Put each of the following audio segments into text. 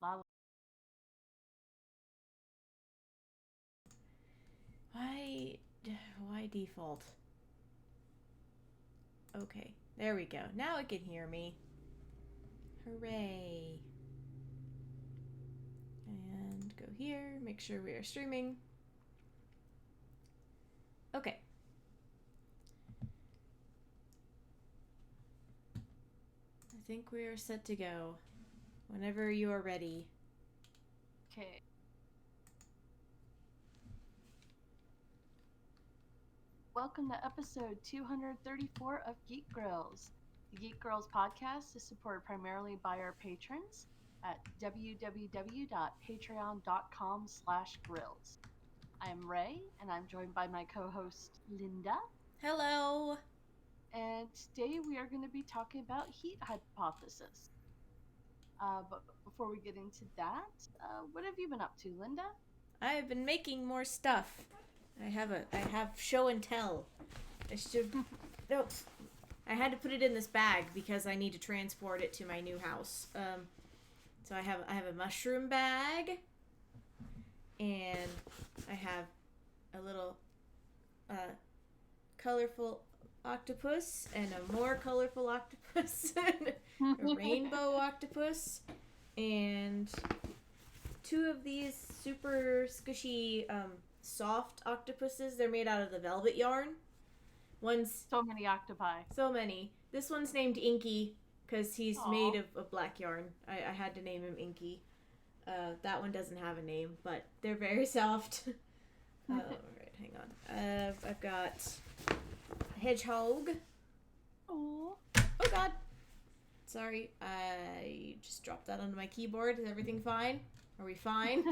La- Why, why default? Okay, there we go. Now it can hear me. Hooray. And go here, make sure we are streaming. Okay. I think we are set to go. Whenever you are ready. Okay. Welcome to episode 234 of Geek Grills. The Geek Girls podcast is supported primarily by our patrons at www.patreon.com/grills. I am Ray, and I'm joined by my co-host Linda. Hello. And today we are going to be talking about heat hypothesis. But before we get into that, what have you been up to, Linda? I have been making more stuff. I have show and tell. I should nope. I had to put it in this bag because I need to transport it to my new house. So I have a mushroom bag, and I have a little colorful octopus and a more colorful octopus, a rainbow octopus, and two of these super squishy soft octopuses. They're made out of the velvet yarn. One's So many octopi. so many. This one's named Inky because he's Aw. made of black yarn. I had to name him Inky. That one doesn't have a name, but they're very soft. Alright, hang on. I've got a hedgehog. Oh. Oh god. Sorry, I just dropped that onto my keyboard. Is everything fine? Are we fine?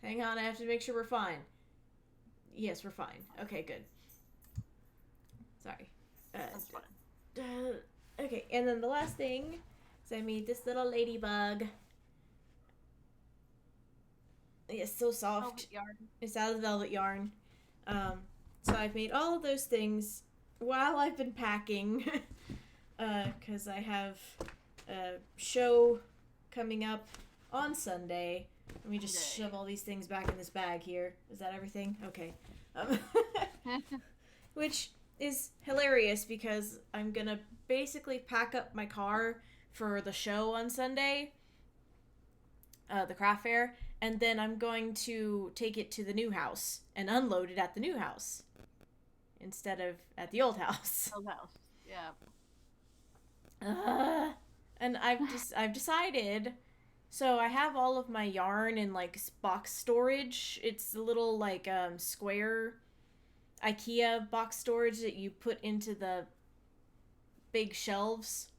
Hang on, I have to make sure we're fine. Yes, we're fine. Okay, good. Sorry. That's fine. Okay, and then the last thing is I made this little ladybug. It's so soft. Velvet yarn. It's out of the velvet yarn. So I've made all of those things while I've been packing, because I have a show coming up on Sunday. Let me just shove all these things back in this bag here. Is that everything? Okay. Which is hilarious because I'm gonna basically pack up my car for the show on Sunday, the craft fair, and then I'm going to take it to the new house and unload it at the new house instead of at the old house. Old house. Yeah. And I've decided. So I have all of my yarn in like box storage. It's a little like square IKEA box storage that you put into the big shelves.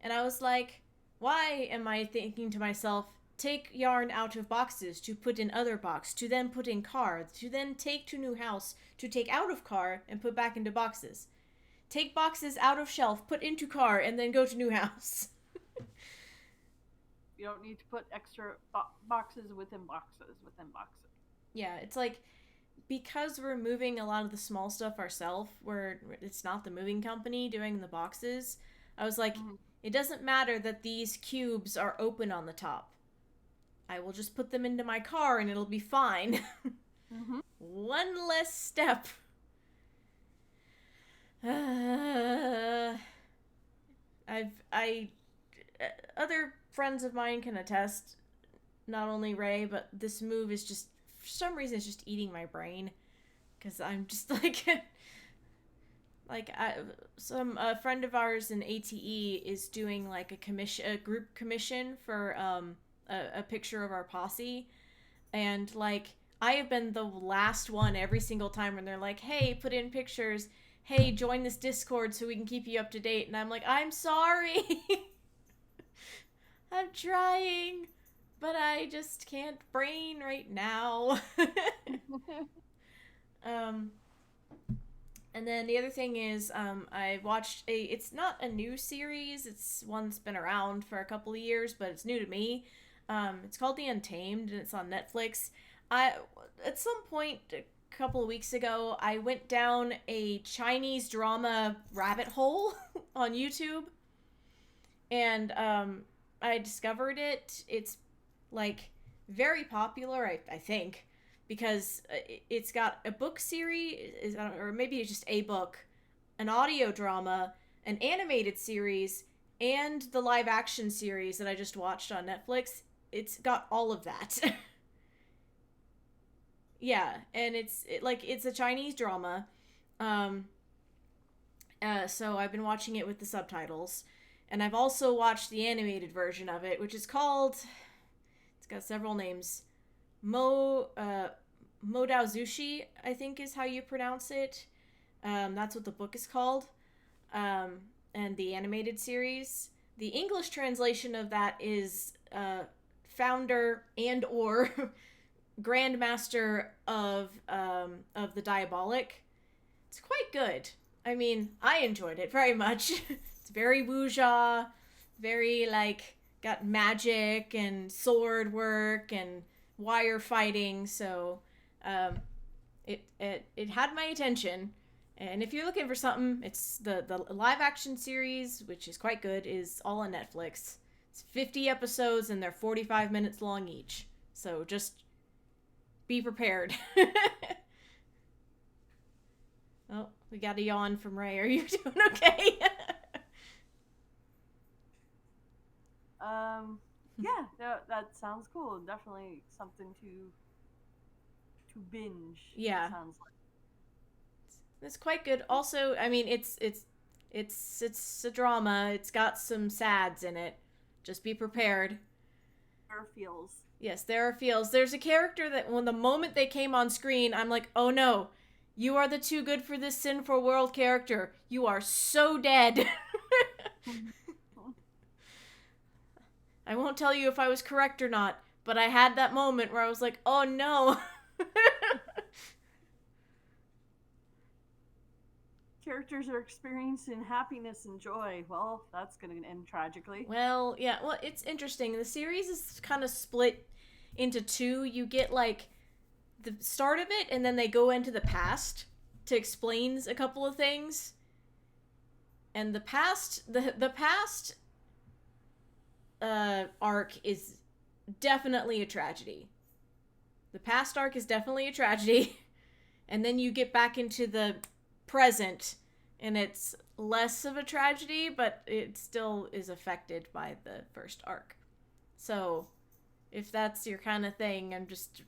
And I was like, why am I thinking to myself, take yarn out of boxes to put in other box, to then put in car, to then take to new house, to take out of car and put back into boxes. Take boxes out of shelf, put into car, and then go to new house. You don't need to put extra boxes within boxes within boxes. Yeah, it's like because we're moving a lot of the small stuff ourselves, where it's not the moving company doing the boxes, I was like, it doesn't matter that these cubes are open on the top. I will just put them into my car and it'll be fine. One less step. Other friends of mine can attest, not only Ray, but this move is just, for some reason, it's just eating my brain. Because I'm just like, a friend of ours in ATE is doing like a group commission for a picture of our posse, and like I have been the last one every single time when they're like, hey, put in pictures, hey, join this Discord so we can keep you up to date, and I'm like, I'm sorry. I'm trying, but I just can't brain right now. And then the other thing is, I watched it's not a new series, it's one that's been around for a couple of years, but it's new to me. It's called The Untamed, and it's on Netflix. At some point a couple of weeks ago, I went down a Chinese drama rabbit hole on YouTube, and I discovered it. It's like very popular, I think, because it's got a book series, or maybe it's just a book, an audio drama, an animated series, and the live action series that I just watched on Netflix. It's got all of that. Yeah, and it's a Chinese drama. Um, so I've been watching it with the subtitles, and I've also watched the animated version of it, which is called. It's got several names. Modao Zushi, I think is how you pronounce it. That's what the book is called, and the animated series. The English translation of that is founder and or grandmaster of the Diabolic. It's quite good. I mean, I enjoyed it very much. It's very wuxia, very like got magic and sword work and wire fighting. So, it had my attention. And if you're looking for something, it's the live action series, which is quite good, is all on Netflix. It's 50 episodes and they're 45 minutes long each. So just be prepared. Oh, we got a yawn from Ray. Are you doing okay? Yeah, that sounds cool. Definitely something to binge. Yeah. It sounds like. It's quite good. Also, I mean, it's a drama. It's got some sads in it. Just be prepared. There are feels. Yes, there are feels. There's a character that when the moment they came on screen, I'm like, oh no, you are the too good for this sinful world character. You are so dead. I won't tell you if I was correct or not, but I had that moment where I was like, oh no. Characters are experiencing happiness and joy. Well, that's going to end tragically. Well, yeah, well, it's interesting. The series is kind of split into two. You get like the start of it, and then they go into the past to explain a couple of things. And the past arc is definitely a tragedy. The past arc is definitely a tragedy. And then you get back into the present, and it's less of a tragedy, but it still is affected by the first arc. So, if that's your kind of thing, I'm just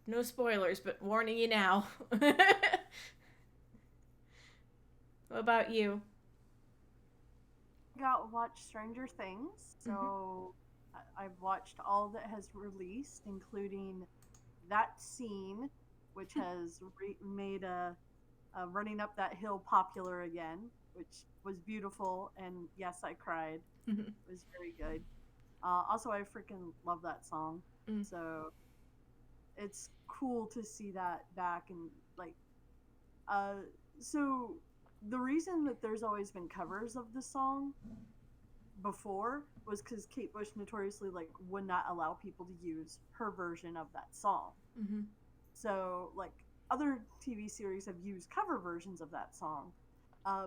no spoilers, but warning you now. What about you? Got watch Stranger Things, so I've watched all that has released, including that scene, which has made running up that hill popular again, which was beautiful, and yes, I cried. It was very good. Also, I freaking love that song, so it's cool to see that back and like. Uh, so the reason that there's always been covers of the song before was because Kate Bush notoriously like would not allow people to use her version of that song. Mm-hmm. So like other TV series have used cover versions of that song,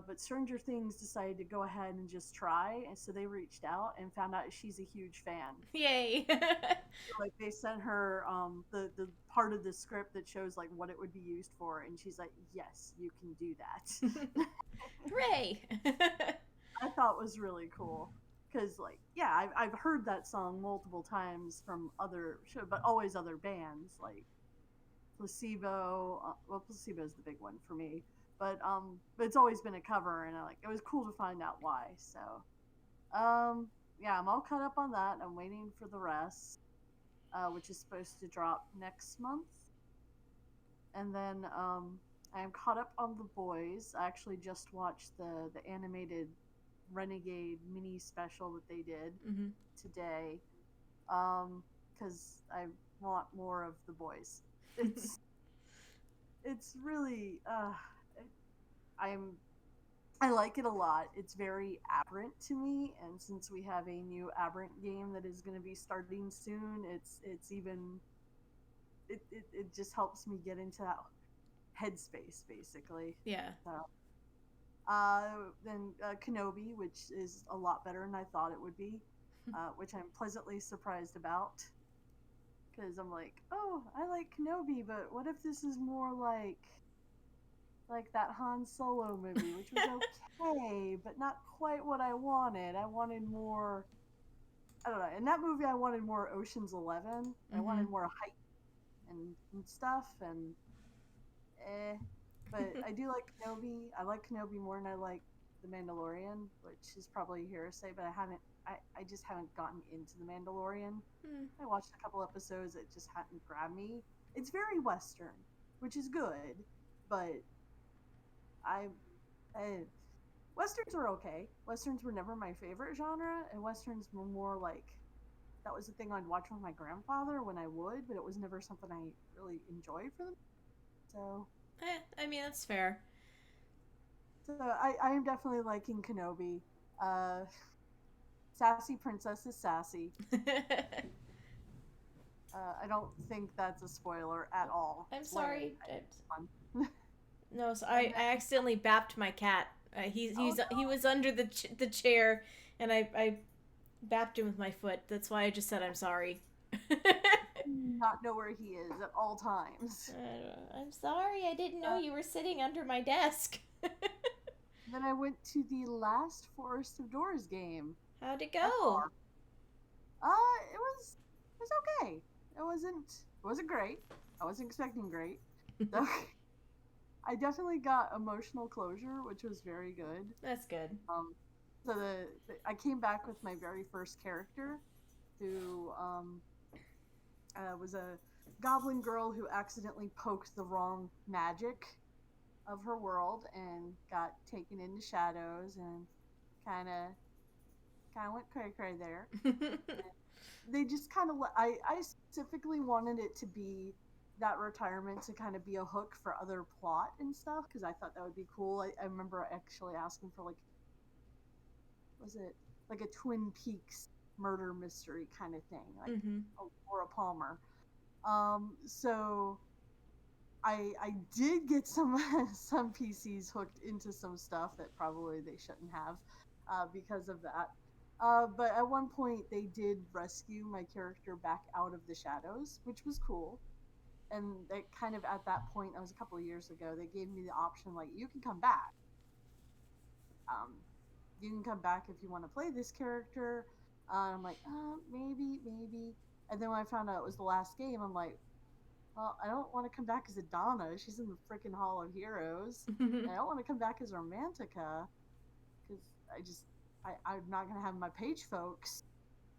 but Stranger Things decided to go ahead and just try, and so they reached out and found out she's a huge fan. Yay! Like they sent her the part of the script that shows like what it would be used for, and she's like, "Yes, you can do that." Hooray! I thought was really cool because like yeah, I've heard that song multiple times from other show, but always other bands like Placebo. Well, Placebo is the big one for me, but it's always been a cover, and like it was cool to find out why. So, yeah, I'm all caught up on that. I'm waiting for the rest, which is supposed to drop next month, and then I am caught up on The Boys. I actually just watched the animated Renegade mini special that they did today, because I want more of The Boys. It's really I like it a lot. It's very Aberrant to me, and since we have a new Aberrant game that is going to be starting soon, it's even it just helps me get into that headspace basically. Yeah. So, then Kenobi, which is a lot better than I thought it would be, which I'm pleasantly surprised about. because I'm like, oh, I like Kenobi, but what if this is more like that Han Solo movie, which was okay, but not quite what I wanted. I wanted more. I don't know. In that movie, I wanted more Ocean's 11. I Mm-hmm. wanted more height and stuff, and eh. But I do like Kenobi. I like Kenobi more than I like The Mandalorian, which is probably hearsay, but I haven't. I just haven't gotten into The Mandalorian. Mm. I watched a couple episodes. It just hadn't grabbed me. It's very Western, which is good, but I, I Westerns were okay. Westerns were never my favorite genre, and Westerns were more like that was the thing I'd watch with my grandfather when I would, but it was never something I really enjoyed for them. So, I mean, that's fair. I am definitely liking Kenobi. Uh, Sassy Princess is sassy. I don't think that's a spoiler at all. I'm It's hilarious. sorry. It's fun. No, so And I accidentally bapped my cat. oh He was under the chair, and I bapped him with my foot. That's why I just said I'm sorry. not know where he is at all times. I'm sorry. I didn't know you were sitting under my desk. Then I went to the last Forest of Doors game. How'd it go? It was okay. It wasn't great. I wasn't expecting great. So, I definitely got emotional closure, which was very good. That's good. So I came back with my very first character, who was a goblin girl who accidentally poked the wrong magic of her world and got taken into shadows and kind of went cray cray there. They just kind of I specifically wanted it to be that retirement to kind of be a hook for other plot and stuff because I thought that would be cool. I remember actually asking for like was it like a Twin Peaks murder mystery kind of thing, like Laura Palmer. So I did get some some PCs hooked into some stuff that probably they shouldn't have because of that. But at one point, they did rescue my character back out of the shadows, which was cool. And they kind of at that point, that was a couple of years ago, they gave me the option like, you can come back. Um, you can come back if you want to play this character. I'm like, maybe. And then when I found out it was the last game, I'm like, well, I don't want to come back as Adana. She's in the freaking Hall of Heroes. And I don't want to come back as Romantica because I'm not going to have my page folks.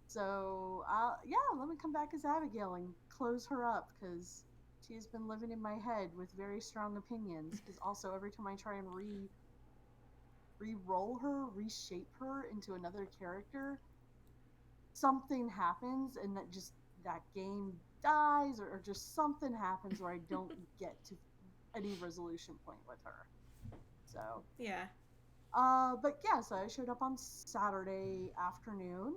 So, yeah, let me come back as Abigail and close her up because she's been living in my head with very strong opinions. Because also, every time I try and re-roll her, reshape her into another character, something happens and that game dies or just something happens where I don't get to any resolution point with her. So yeah. But yeah, so I showed up on Saturday afternoon.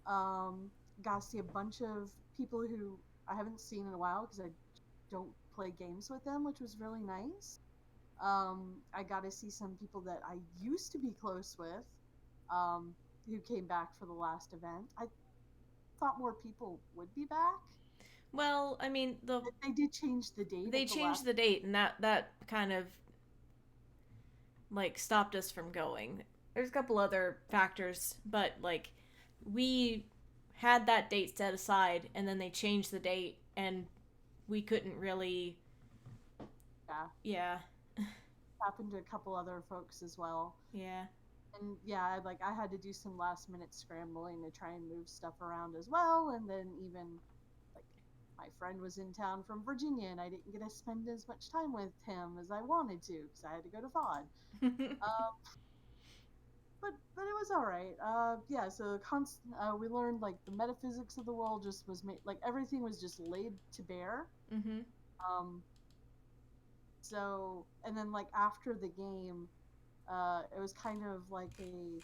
Got to see a bunch of people who I haven't seen in a while because I don't play games with them, which was really nice. I got to see some people that I used to be close with, who came back for the last event. I thought more people would be back. Well, I mean, they did change the date. They changed the date, and that kind of like stopped us from going. There's a couple other factors, but like we had that date set aside, and then they changed the date, and we couldn't really. Yeah. Happened to a couple other folks as well. Yeah. And yeah, I had to do some last minute scrambling to try and move stuff around as well, and then even like my friend was in town from Virginia, and I didn't get to spend as much time with him as I wanted to because I had to go to FOD. But it was all right. Yeah. So we learned like the metaphysics of the world just was made like everything was just laid to bare. So and then like after the game, it was kind of like a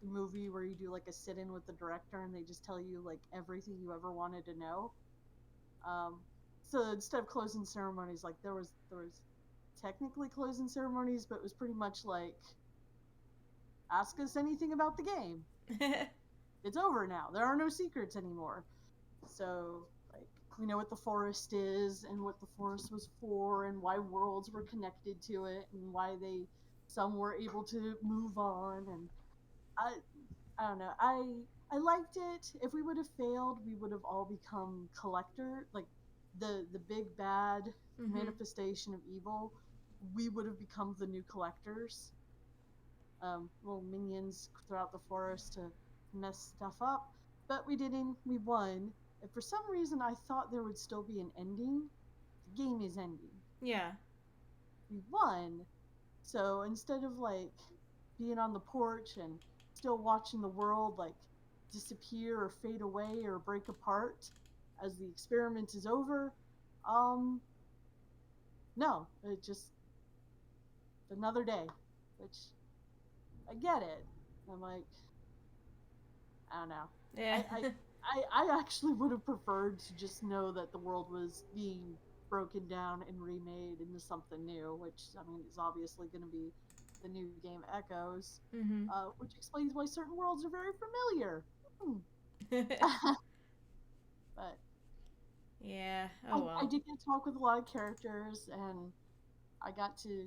movie where you do like a sit-in with the director and they just tell you like everything you ever wanted to know. So instead of closing ceremonies, like there was technically closing ceremonies, but it was pretty much like ask us anything about the game. It's over now. There are no secrets anymore. So like We know what the forest is and what the forest was for and why worlds were connected to it and why some were able to move on. And I I don't know. I liked it. If we would have failed, we would have all become collector, like the big bad Mm-hmm. manifestation of evil. We would have become the new collectors, little minions throughout the forest to mess stuff up. But we didn't. We won. And for some reason, I thought there would still be an ending. The game is ending. Yeah. We won. So instead of like being on the porch and still watching the world like disappear or fade away or break apart as the experiment is over, um, no, it just another day, which I get it. I'm like, I don't know. Yeah. I I I actually would have preferred to just know that the world was being broken down and remade into something new, which I mean is obviously going to be the new game Echoes, Mm-hmm. which explains why certain worlds are very familiar. Hmm. But Yeah. I, Oh I well. did get to talk with a lot of characters, and I got to,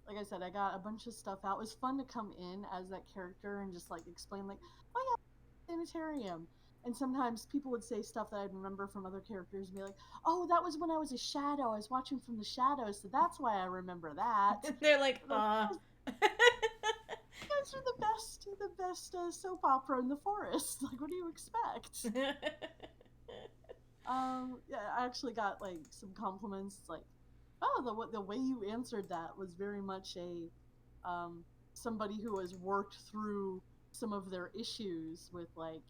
like I said, I got a bunch of stuff out. It was fun to come in as that character and just like explain, like, oh yeah, sanitarium. And sometimes people would say stuff that I'd remember from other characters and be like, oh, that was when I was a shadow. I was watching from the shadows, so that's why I remember that. They're like, I'm like, you guys are the best soap opera in the forest. Like, what do you expect? Yeah, I actually got like some compliments, like, oh, the way you answered that was very much a somebody who has worked through some of their issues with, like,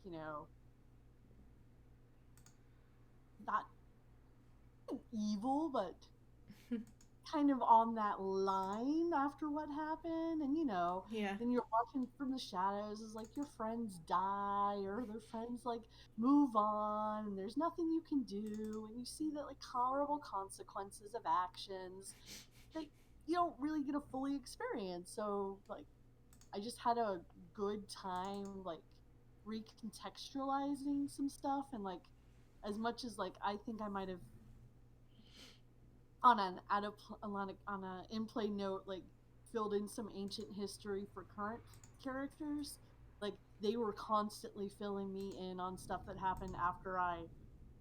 not evil, but kind of on that line after what happened. And Yeah. then you're watching from the shadows as like your friends die or their friends like move on and there's nothing you can do, and you see that like horrible consequences of actions that you don't really get to fully experience. So like I just had a good time like recontextualizing some stuff, and like as much as like I think I might have on an on a in play note like filled in some ancient history for current characters, like they were constantly filling me in on stuff that happened after I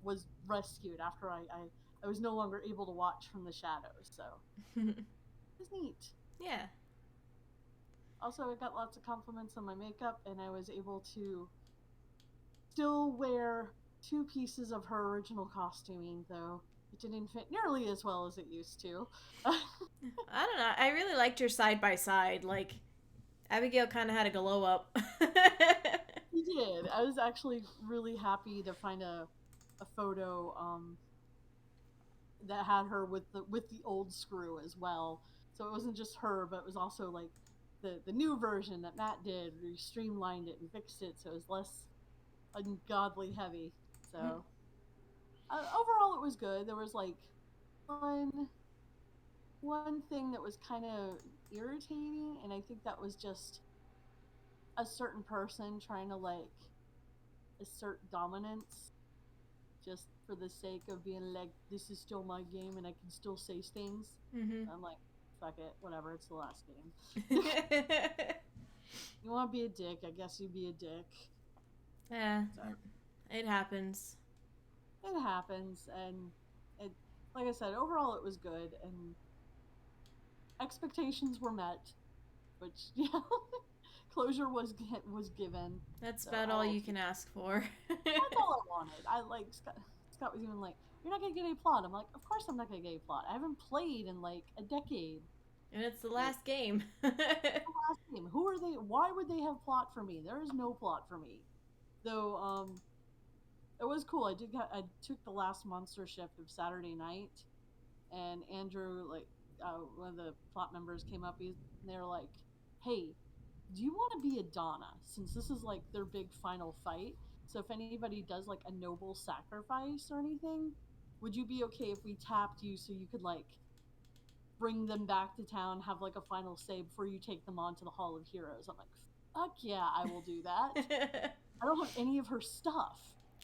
was rescued, after I was no longer able to watch from the shadows. So it was neat. Yeah. Also, I got lots of compliments on my makeup, and I was able to still wear two pieces of her original costuming, though it didn't fit nearly as well as it used to. I don't know. I really liked your side by side. Like Abigail kind of had a glow up. He did. I was actually really happy to find a photo that had her with the old screw as well. So it wasn't just her, but it was also like the new version that Matt did. We streamlined it and fixed it so it was less ungodly heavy. So overall, it was good. There was like one one thing that was kind of irritating, and I think that was just a certain person trying to like assert dominance just for the sake of being like, this is still my game and I can still say things. Mm-hmm. I'm like, fuck it, whatever, it's the last game. You want to be a dick, I guess you be a dick. Yeah, So it happens. it happens, and it, like I said, overall it was good, and expectations were met, which yeah, closure was given. That's So about all you can ask for. that's all I wanted. I like Scott. Scott was even like, "You're not gonna get a plot." I'm like, "Of course I'm not gonna get a plot. I haven't played in like a decade. And it's the Like, last game. it's the last game. Who are they? Why would they have plot for me? There is no plot for me." Though, it was cool. I took the last monster shift of Saturday night, and Andrew, like, one of the plot members came up. They're like, "Hey, do you want to be a Donna? Since this is like their big final fight. So if anybody does like a noble sacrifice or anything, would you be okay if we tapped you so you could like bring them back to town, have like a final say before you take them on to the Hall of Heroes?" I'm like, fuck yeah, I will do that. I don't have any of her stuff.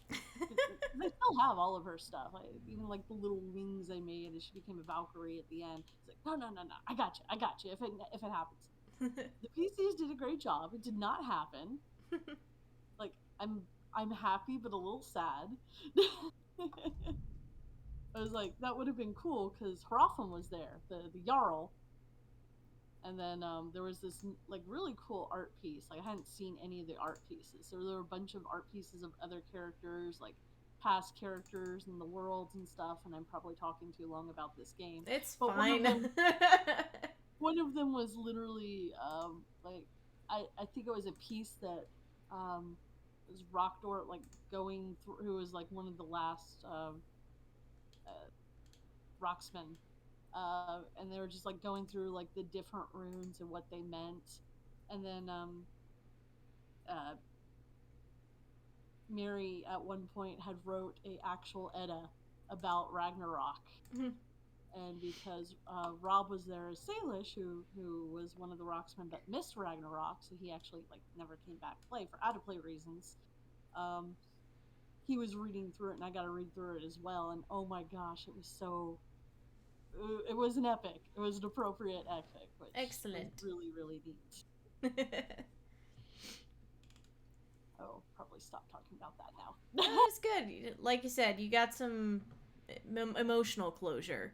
They still have all of her stuff, like, even like the little wings they made as she became a Valkyrie at the end. It's like, no, no, no, no, I got you. If it happens, the PCs did a great job. It did not happen. Like, I'm happy, but a little sad. I was like, that would have been cool because Hrotham was there, the Jarl, and then there was this like really cool art piece. Like, I hadn't seen any of the art pieces, so there were a bunch of art pieces of other characters, like past characters in the worlds and stuff. And I'm probably talking too long about this game, It's but fine. one of them was literally like I think it was a piece that was Rockdor like going through, who was like one of the last uh, Rocksmen, and they were just like going through like the different runes and what they meant, and then uh, Mary at one point had wrote a actual Edda about Ragnarok, and because Rob was there as Salish, who was one of the Rocksmen but missed Ragnarok, so he actually like never came back to play for out of play reasons. Um, he was reading through it, and I got to read through it as well. And oh my gosh, it was so. It was an epic. It was an appropriate epic, which was Excellent. really really neat. Oh, probably stop talking about that now. That was good. Like you said, you got some emotional closure.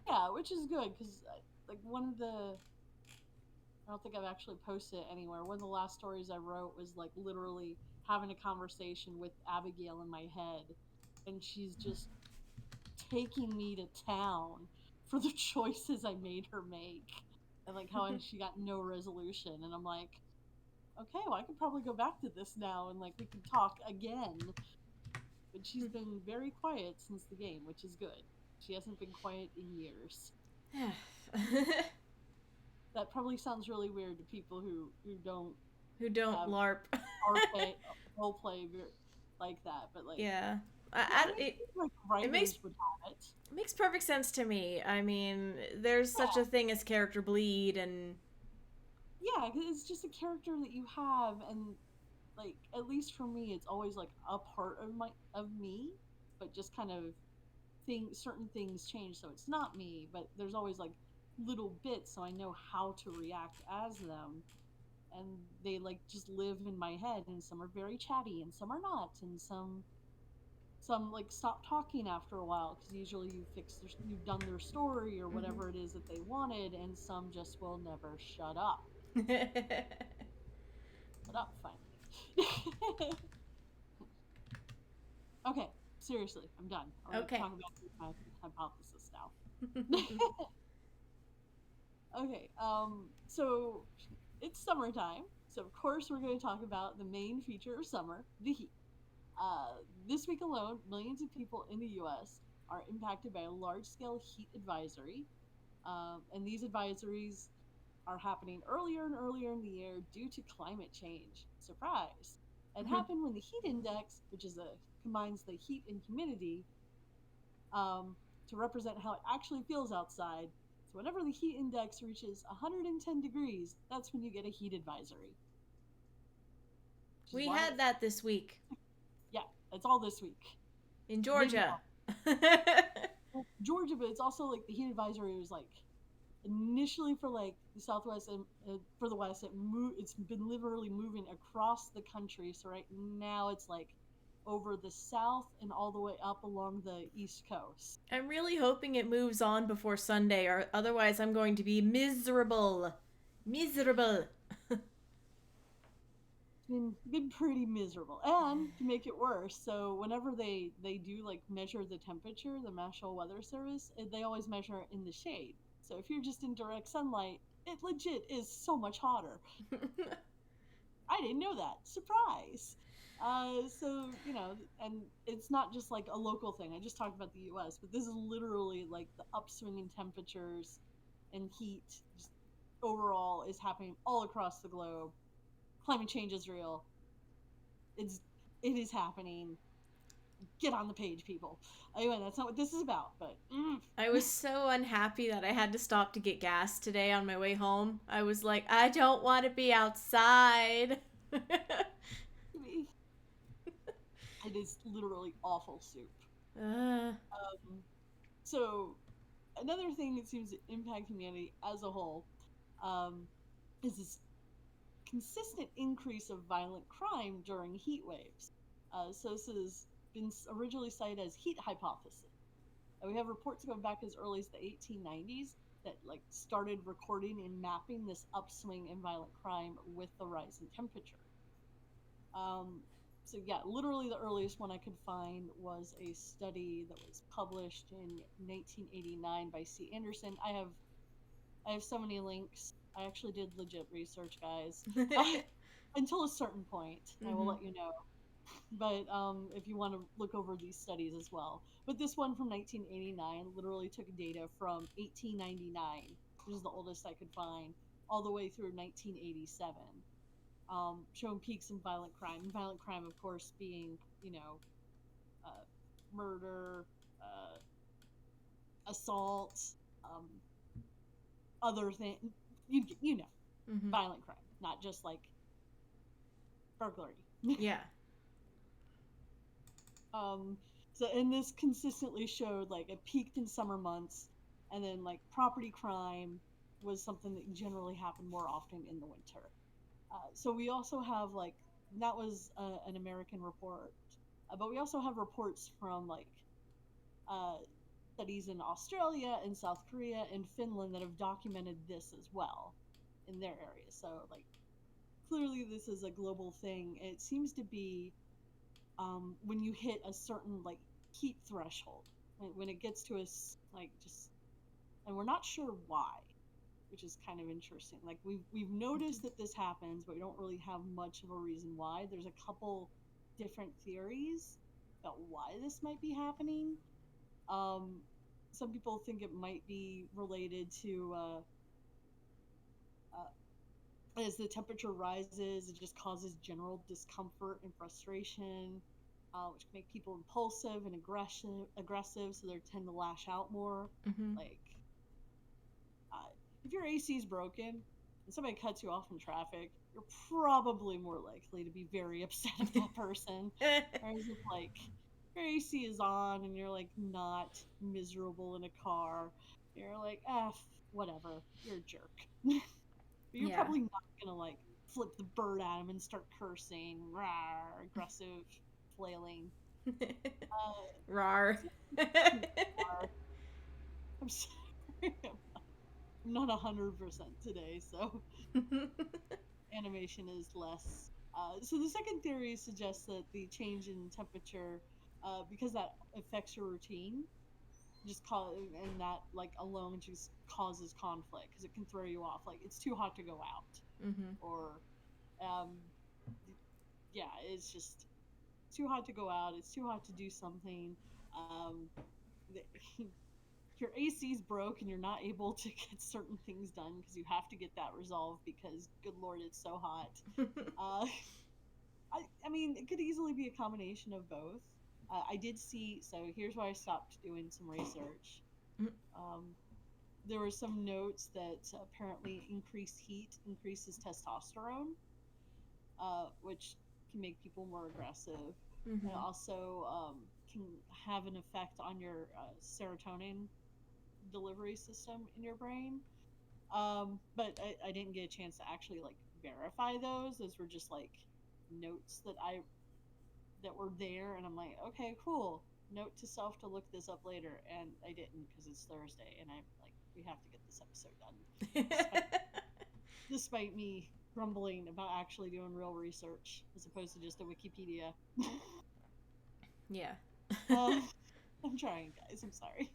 Yeah, which is good because like one of the I don't think I've actually posted it anywhere. One of the last stories I wrote was like literally having a conversation with Abigail in my head, and she's just taking me to town for the choices I made her make, and like how she got no resolution. And I'm like, okay, well, I could probably go back to this now, and like we could talk again. But she's been very quiet since the game, which is good. She hasn't been quiet in years. That probably sounds really weird to people who don't Who don't have LARP. role play like that, but like Yeah. yeah, like It makes writers would have it. makes perfect sense to me. I mean, there's such Yeah, a thing as character bleed, and yeah, 'cause it's just a character that you have, and like at least for me, it's always like a part of me, but just kind of certain things change, so it's not me, but there's always like little bits, so I know how to react as them, and they like just live in my head, and some are very chatty and some are not, and some like stop talking after a while because usually you've done their story or Mhm. whatever it is that they wanted, and some just will never shut up. Shut up finally. Okay, seriously, I'm done. I'm going to Okay. talk about my hypothesis now. Okay, so it's summertime, so of course we're going to talk about the main feature of summer, the heat. This week alone, millions of people in the US are impacted by a large scale heat advisory. And these advisories are happening earlier and earlier in the year due to climate change. Surprise! It happened when the heat index, which is combines the heat and humidity to represent how it actually feels outside. So, whenever the heat index reaches 110 degrees, that's when you get a heat advisory. Which is We why had that this week yeah, it's all this week. in Maybe Georgia. Georgia, but it's also like the heat advisory was like initially for like the Southwest and for the West. It's been literally moving across the country. So right now it's like over the South and all the way up along the East Coast. I'm really hoping it moves on before Sunday, or otherwise I'm going to be miserable. Miserable. Been pretty miserable, and to make it worse, so whenever they do like measure the temperature, the National Weather Service, they always measure it in the shade. So if you're just in direct sunlight, it legit is so much hotter. I didn't know that. Surprise. So and it's not just like a local thing. I just talked about the U.S., but this is literally like the upswing in temperatures and heat just overall is happening all across the globe. Climate change is real. It's it is happening. Get on the page, people. Anyway, that's not what this is about, but I was so unhappy that I had to stop to get gas today on my way home. I was like, I don't want to be outside. I It is literally awful soup. Uh, Um, so another thing that seems to impact humanity as a whole um, is this consistent increase of violent crime during heat waves. So this has been originally cited as heat hypothesis. And we have reports going back as early as the 1890s that like started recording and mapping this upswing in violent crime with the rise in temperature. Um, so yeah, literally the earliest one I could find was a study that was published in 1989 by C. Anderson. I have so many links. I actually did legit research, guys. Until a certain point, I will mm-hmm. let you know. But if you want to look over these studies as well. But this one from 1989 literally took data from 1899, which is the oldest I could find, all the way through 1987, showing peaks in violent crime. And violent crime, of course, being, uh, murder, assault, um, other things. You know, Mm-hmm. violent crime, not just like burglary. Yeah. Um, so and this consistently showed like it peaked in summer months, and then like property crime was something that generally happened more often in the winter. So we also have like that was an American report, but we also have reports from like uh, studies in Australia and South Korea and Finland that have documented this as well in their areas. So like clearly this is a global thing. It seems to be when you hit a certain like heat threshold, when it gets to us like just, and we're not sure why, which is kind of interesting. Like we've noticed that this happens, but we don't really have much of a reason why. There's a couple different theories about why this might be happening. Um, some people think it might be related to as the temperature rises, it just causes general discomfort and frustration, which can make people impulsive and aggressive, so they tend to lash out more. Mm-hmm. Like, if your AC is broken and somebody cuts you off in traffic, you're probably more likely to be very upset at that person. Whereas if like your AC is on and you're like not miserable in a car, you're like, whatever, you're a jerk. You're Yeah. probably not gonna like flip the bird at him and start cursing, rawr, aggressive, flailing. Rar. Rawr. I'm sorry, I'm not 100% today, so animation is less. So the second theory suggests that the change in temperature, because that affects your routine, and that like alone just causes conflict because it can throw you off. Like it's too hot to go out, Mm-hmm. or um, yeah, it's just too hot to go out. It's too hot to do something. Um, your AC's broke and you're not able to get certain things done because you have to get that resolved because, good lord, it's so hot. Uh, I mean, it could easily be a combination of both. I did see, so here's why I stopped doing some research. Um, there were some notes that apparently increased heat increases testosterone, which can make people more aggressive. And it Mm-hmm. also can have an effect on your serotonin delivery system in your brain. But I didn't get a chance to actually like verify those. Those were just like notes that were there, and I'm like, okay, cool. Note to self to look this up later, and I didn't because it's Thursday, and I'm like, we have to get this episode done, despite me grumbling about actually doing real research as opposed to just a Wikipedia. Yeah. uh, I'm trying, guys. I'm sorry.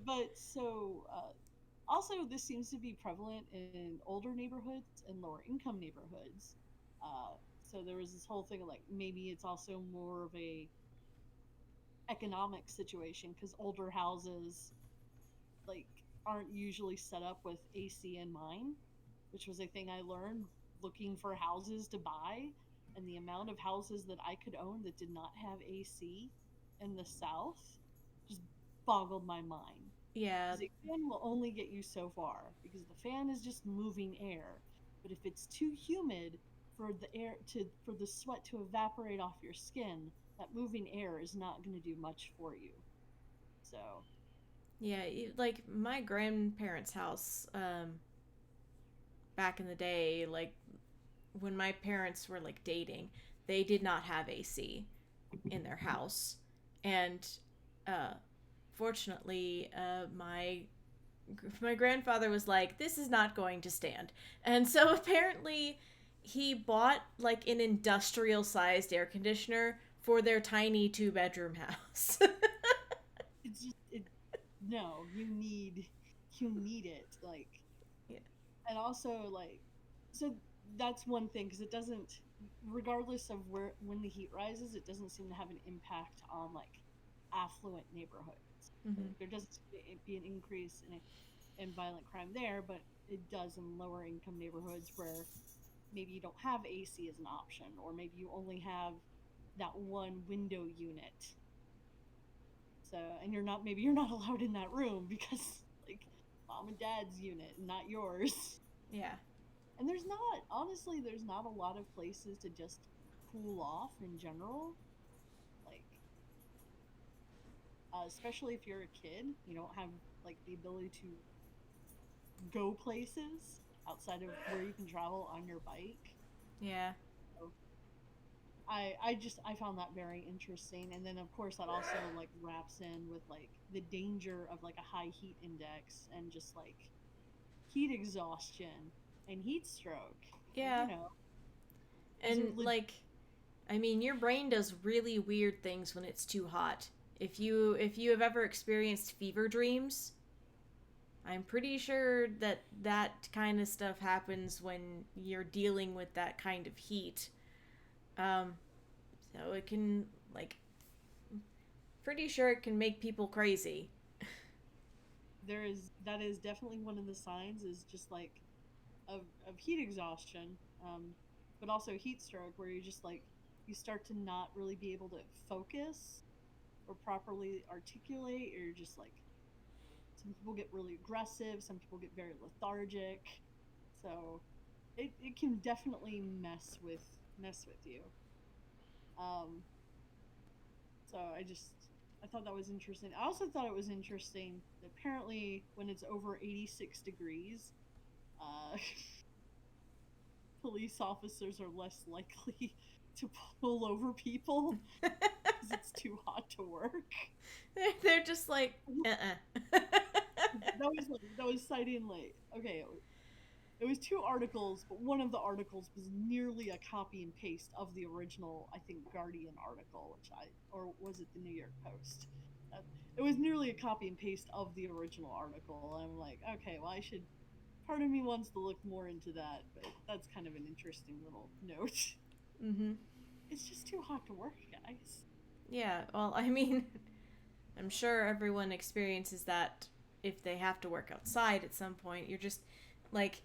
But so also, this seems to be prevalent in older neighborhoods and lower income neighborhoods. Uh, so there was this whole thing of like maybe it's also more of a economic situation because older houses like aren't usually set up with AC in mind, which was a thing I learned looking for houses to buy, and the amount of houses that I could own that did not have AC in the South just boggled my mind. Yeah. Because a fan will only get you so far because the fan is just moving air. But if it's too humid for the air to for the sweat to evaporate off your skin, that moving air is not going to do much for you. So, Yeah, like my grandparents' house, back in the day, like when my parents were like dating, they did not have AC in their house, and uh, fortunately, my grandfather was like, "This is not going to stand," and so apparently, he bought like an industrial-sized air conditioner for their tiny two-bedroom house. it's just it no, you need it like, Yeah. and also like, so that's one thing because it doesn't, regardless of where when the heat rises, it doesn't seem to have an impact on like affluent neighborhoods. Mm-hmm. There doesn't be an increase in violent crime there, but it does in lower income neighborhoods where maybe you don't have AC as an option, or maybe you only have that one window unit. So, and you're not allowed in that room because like mom and dad's unit, not yours. Yeah. And there's not, honestly, there's not a lot of places to just cool off in general. Like, especially if you're a kid, you don't have like the ability to go places outside of where you can travel on your bike. Yeah. So I found that very interesting. And then of course that also like wraps in with like the danger of like a high heat index and just like heat exhaustion and heat stroke. Like, Yeah. these are And like, I mean, your brain does really weird things when it's too hot. If you have ever experienced fever dreams, I'm pretty sure that that kind of stuff happens when you're dealing with that kind of heat. Um, so it can like pretty sure it can make people crazy. there is that is definitely one of the signs, is just like of heat exhaustion, but also heat stroke, where you just like you start to not really be able to focus or properly articulate, or you're just like, some people get really aggressive, some people get very lethargic. So it can definitely mess with you. um so I thought that was interesting. I also thought it was interesting that apparently when it's over 86 degrees, uh police officers are less likely to pull over people because it's too hot to work. They're just like, uh-uh. That was citing like, okay, it was two articles, but one of the articles was nearly a copy and paste of the original, I think, Guardian article, or was it the New York Post? Uh, it was nearly a copy and paste of the original article, and I'm like, okay, well, I should. Part of me wants to look more into that, but that's kind of an interesting little note. Mm-hmm. It's just too hot to work, guys. Yeah, well, I mean, I'm sure everyone experiences that if they have to work outside at some point. You're just like,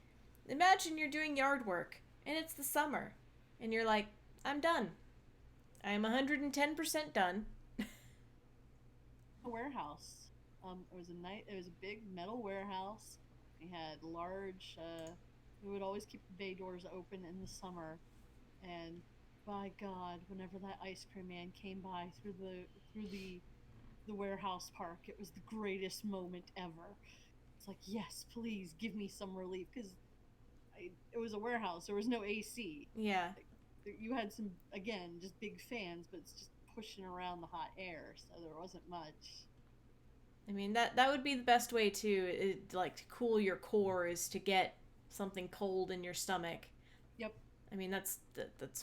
imagine you're doing yard work and it's the summer and you're like, I'm done. I'm 110% done. A warehouse. It was a big metal warehouse. We had large. We would always keep the bay doors open in the summer, and by God, whenever that ice cream man came by through the warehouse park, it was the greatest moment ever. It's like, yes, please give me some relief, because it was a warehouse. There was no AC. Yeah. Like, you had some, again, just big fans, but it's just pushing around the hot air, so there wasn't much. I mean, that would be the best way like to cool your core is to get something cold in your stomach. Yep. I mean, that's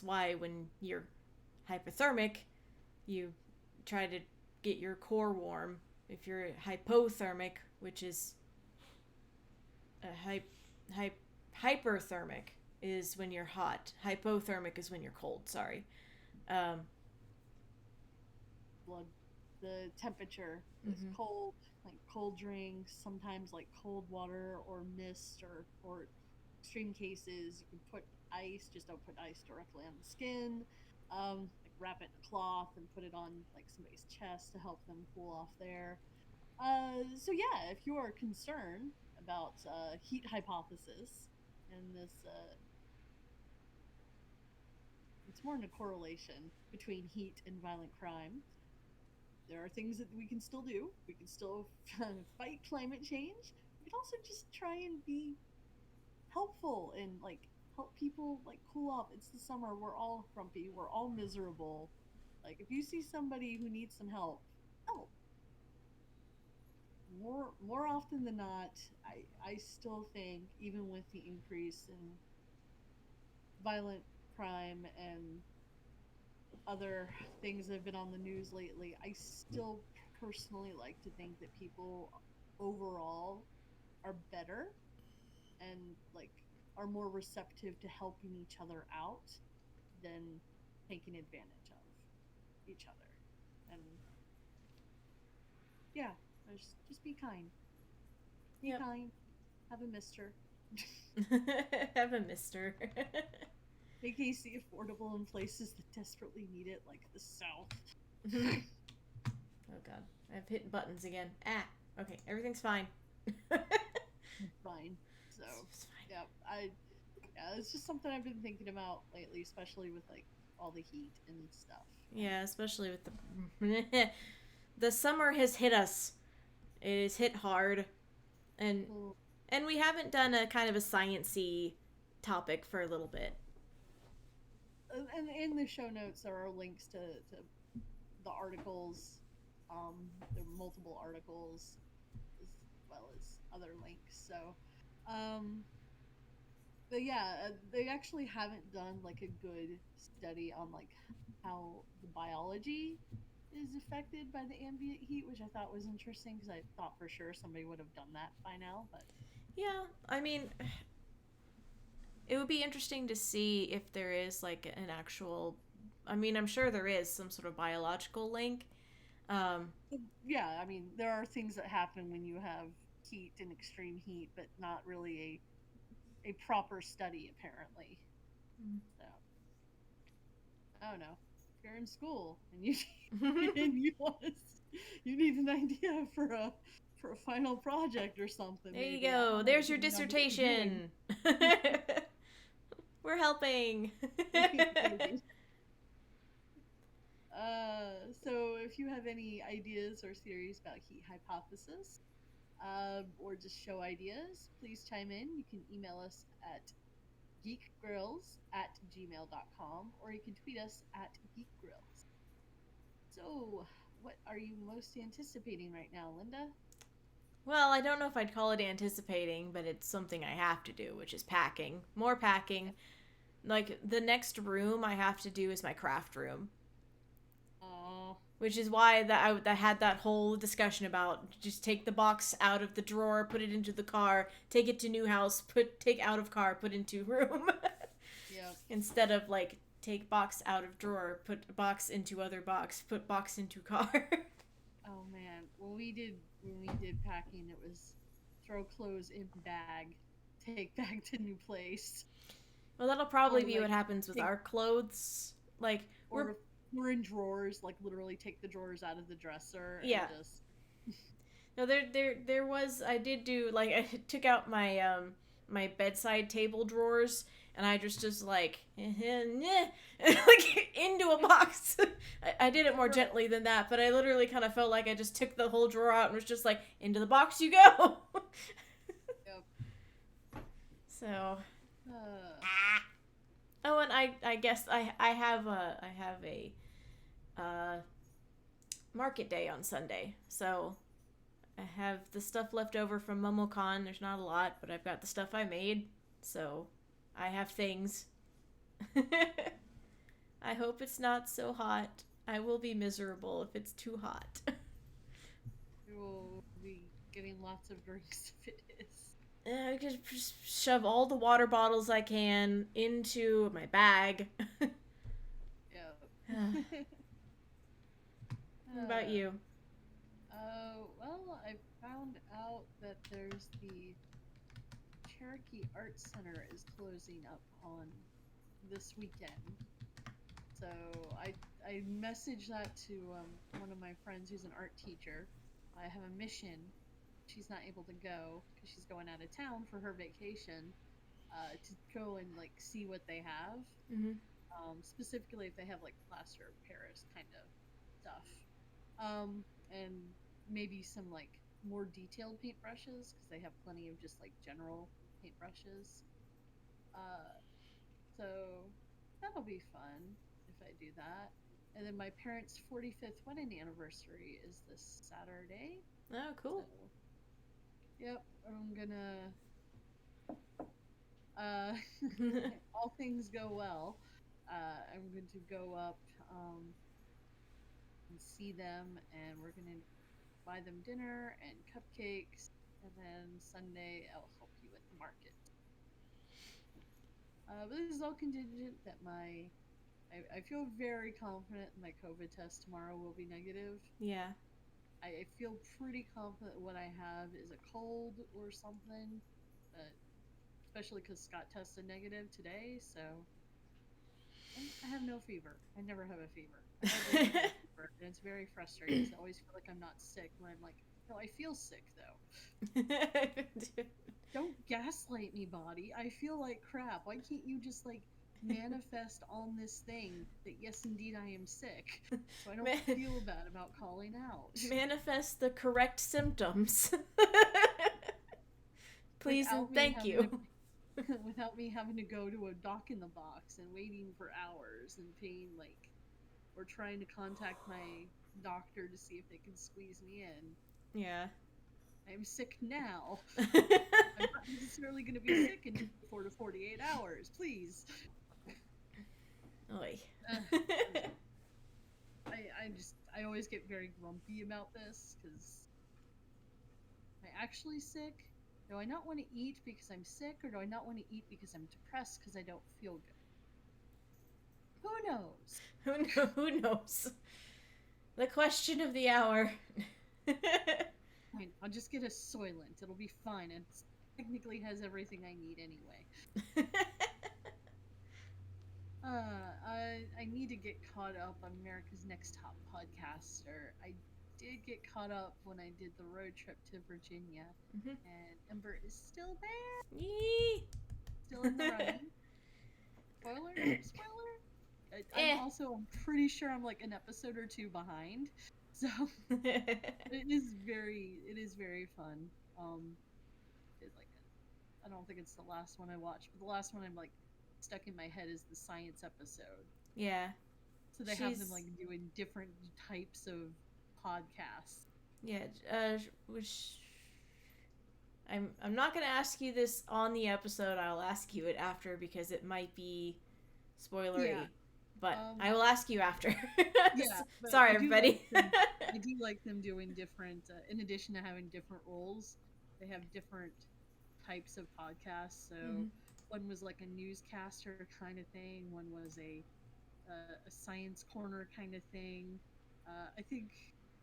why when you're hypothermic, you try to get your core warm. If you're hypothermic, which is a hyperthermic is when you're hot. Hypothermic is when you're cold. Sorry. Um, Blood, the temperature is mm-hmm. cold, like cold drinks, sometimes like cold water or mist, or extreme cases you can put ice. Just don't put ice directly on the skin. Like wrap it in a cloth and put it on like somebody's chest to help them cool off there. So yeah, if you are concerned about heat hypothesis and this it's more in a correlation between heat and violent crime. There are things that we can still do. We can still fight climate change. We can also just try and be helpful and like help people like cool off. It's the summer. We're all grumpy. We're all miserable. Like if you see somebody who needs some help, help. More often than not, I still think even with the increase in violent crime and other things that have been on the news lately, I still personally like to think that people overall are better and like are more receptive to helping each other out than taking advantage of each other. And yeah, just be kind. Be Yep. kind. Have a mister. Have a mister. Make AC affordable in places that desperately need it, like the South. Oh god, I've hit buttons again. Ah, okay, everything's fine. Fine. So It's fine. yeah, it's just something I've been thinking about lately, especially with like all the heat and stuff. Yeah, especially with the the summer has hit us. It has hit hard, and Well, and we haven't done a kind of a science-y topic for a little bit. and in the show notes there are links to the articles. There are multiple articles as well as other links. So, um, but yeah, they actually haven't done like a good study on like how the biology is affected by the ambient heat, which I thought was interesting because I thought for sure somebody would have done that by now. But Yeah, I mean, it would be interesting to see if there is like an actual. I mean, I'm sure there is some sort of biological link. Um, yeah, I mean, there are things that happen when you have heat and extreme heat, but not really a proper study apparently. So I don't know. If you're in school and you and you want to, you need an idea for a final project or something. there you Maybe I go. don't know. There's your Depending on what you're doing. dissertation. We're helping. Maybe. So if you have any ideas or theories about heat hypothesis, or just show ideas, please chime in. You can email us at geekgrills@gmail.com or you can tweet us at geekgrills. So, what are you most anticipating right now, Linda? Well, I don't know if I'd call it anticipating, but it's something I have to do, which is packing. More packing. Like, the next room I have to do is my craft room. Oh, Which is why I had that whole discussion about just take the box out of the drawer, put it into the car, take it to new house, take out of car, put into room. yep. Instead of, like, take box out of drawer, put box into other box, put box into car. Oh man, when we did packing, it was throw clothes in bag, take bag to new place, Well, that'll probably or be what like happens with take our clothes. Like, or we're in drawers, like literally take the drawers out of the dresser yeah. and just No, there was, I did do, like, I took out my my bedside table drawers and I just like like into a box. I did it more gently than that, but I literally kind of felt like I just took the whole drawer out and was just like, into the box you go. yep. So, Uh, oh, and I guess I have a uh market day on Sunday, so I have the stuff left over from MomoCon. There's not a lot, but I've got the stuff I made, so I have things. I hope it's not so hot. I will be miserable if it's too hot. we will be getting lots of drinks if it is. I could just shove all the water bottles I can into my bag. Yeah. What about you? Well, I found out that there's the Cherokee Art Center is closing up on this weekend. So I messaged that to one of my friends who's an art teacher. I have a mission. She's not able to go because she's going out of town for her vacation to go and like see what they have. Mm-hmm. specifically if they have like plaster of Paris kind of stuff, and maybe some like more detailed paintbrushes because they have plenty of just like general paintbrushes. Uh, so that'll be fun if I do that. And then my parents' 45th wedding anniversary is this Saturday. Oh, cool. So, yep, I'm gonna uh, all things go well. I'm going to go up and see them, and we're going to buy them dinner and cupcakes, and then Sunday I'll help you at the market. But this is all contingent that I feel very confident my COVID test tomorrow will be negative. Yeah. I feel pretty confident what I have is a cold or something, but especially because Scott tested negative today, so I have no fever. I never have a fever. I hardly ever have a fever, and it's very frustrating. I always feel like I'm not sick when I'm like, no, I feel sick though. Don't gaslight me, body. I feel like crap. Why can't you just like manifest on this thing that yes, indeed, I am sick, so I don't feel bad about calling out. Manifest the correct symptoms. Please and thank you. Without me having to go to a doc in the box and waiting for hours and paying like, or trying to contact my doctor to see if they can squeeze me in. Yeah. I'm sick now. I'm not necessarily going to be sick in 24 to 48 hours. Please. Oy. I always get very grumpy about this because am I actually sick? Do I not want to eat because I'm sick, or do I not want to eat because I'm depressed because I don't feel good? Who knows? Who knows? The question of the hour. Fine, I'll just get a Soylent. It'll be fine. It technically has everything I need anyway. I need to get caught up on America's Next Top Podcaster. I did get caught up when I did the road trip to Virginia, and Ember is still there. Yee. Still in the running. Spoiler. I'm pretty sure I'm like an episode or two behind. So it is very fun. I don't think it's the last one I watched, but the last one I'm like stuck in my head is the science episode. Yeah. So they have them like doing different types of podcasts. Yeah, which I'm not gonna ask you this on the episode. I'll ask you it after because it might be spoilery. Yeah. But I will ask you after. Yeah. Sorry, everybody. I do like them doing different. In addition to having different roles, they have different types of podcasts. So one was like a newscaster kind of thing. One was a science corner kind of thing. I think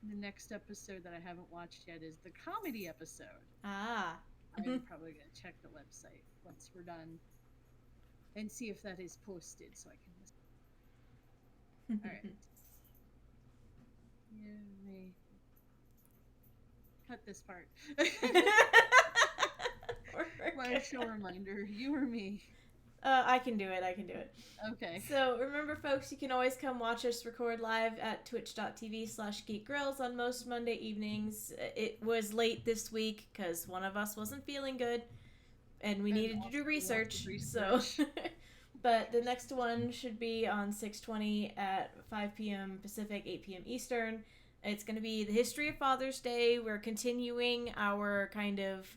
the next episode that I haven't watched yet is the comedy episode. Ah. I'm probably gonna check the website once we're done and see if that is posted so I can listen. All right. Cut this part. My show reminder, you or me? I can do it. Okay. So remember, folks, you can always come watch us record live at twitch.tv/geekgrills on most Monday evenings. It was late this week because one of us wasn't feeling good and we needed to do research. So, but the next one should be on 6/20 at 5 p.m. Pacific, 8 p.m. Eastern. It's going to be the history of Father's Day. We're continuing our kind of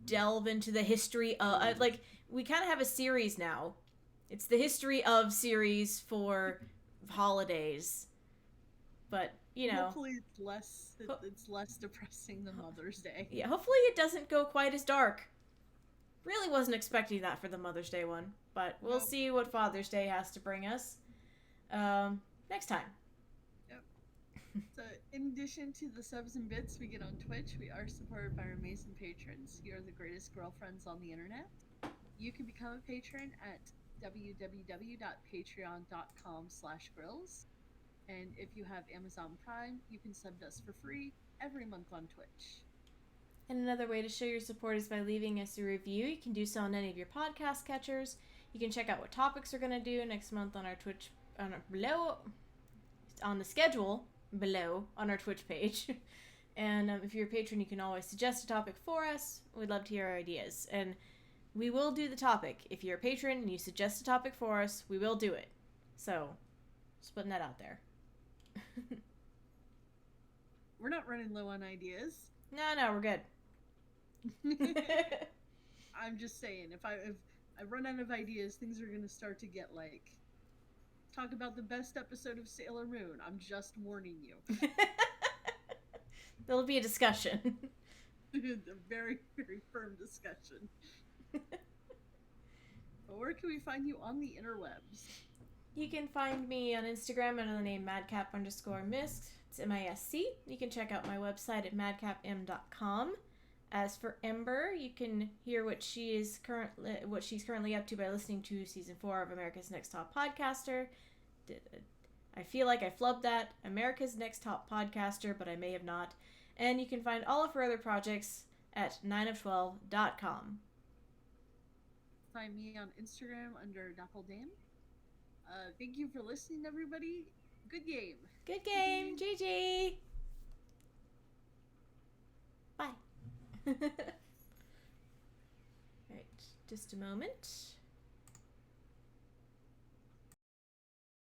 delve into the history of, like, we kind of have a series now. It's the history of series for holidays. But, you know. Hopefully it's less depressing than Mother's Day. Yeah, hopefully it doesn't go quite as dark. Really wasn't expecting that for the Mother's Day one. But we'll see what Father's Day has to bring us next time. So, in addition to the subs and bits we get on Twitch, we are supported by our amazing patrons. You are the greatest girlfriends on the internet. You can become a patron at www.patreon.com/grills. And if you have Amazon Prime, you can sub us for free every month on Twitch. And another way to show your support is by leaving us a review. You can do so on any of your podcast catchers. You can check out what topics we're gonna do next month on our Twitch, below, on the schedule below on our Twitch page. And if you're a patron, you can always suggest a topic for us. We'd love to hear our ideas. And we will do the topic. If you're a patron and you suggest a topic for us, we will do it. So, just putting that out there. We're not running low on ideas. No, we're good. I'm just saying, if I run out of ideas, things are going to start to get like, talk about the best episode of Sailor Moon. I'm just warning you. There'll be a discussion. A very, very firm discussion. But where can we find you on the interwebs? You can find me on Instagram under the name madcap_misc. It's MISC. You can check out my website at madcapm.com. As for Ember, you can hear what she's currently up to by listening to season 4 of America's Next Top Podcaster. I feel like I flubbed that. America's Next Top Podcaster, but I may have not. And you can find all of her other projects at 9of12.com. Find me on Instagram under Dappeldame. Thank you for listening, everybody. Good game. Good game. GG. Bye. Alright, just a moment.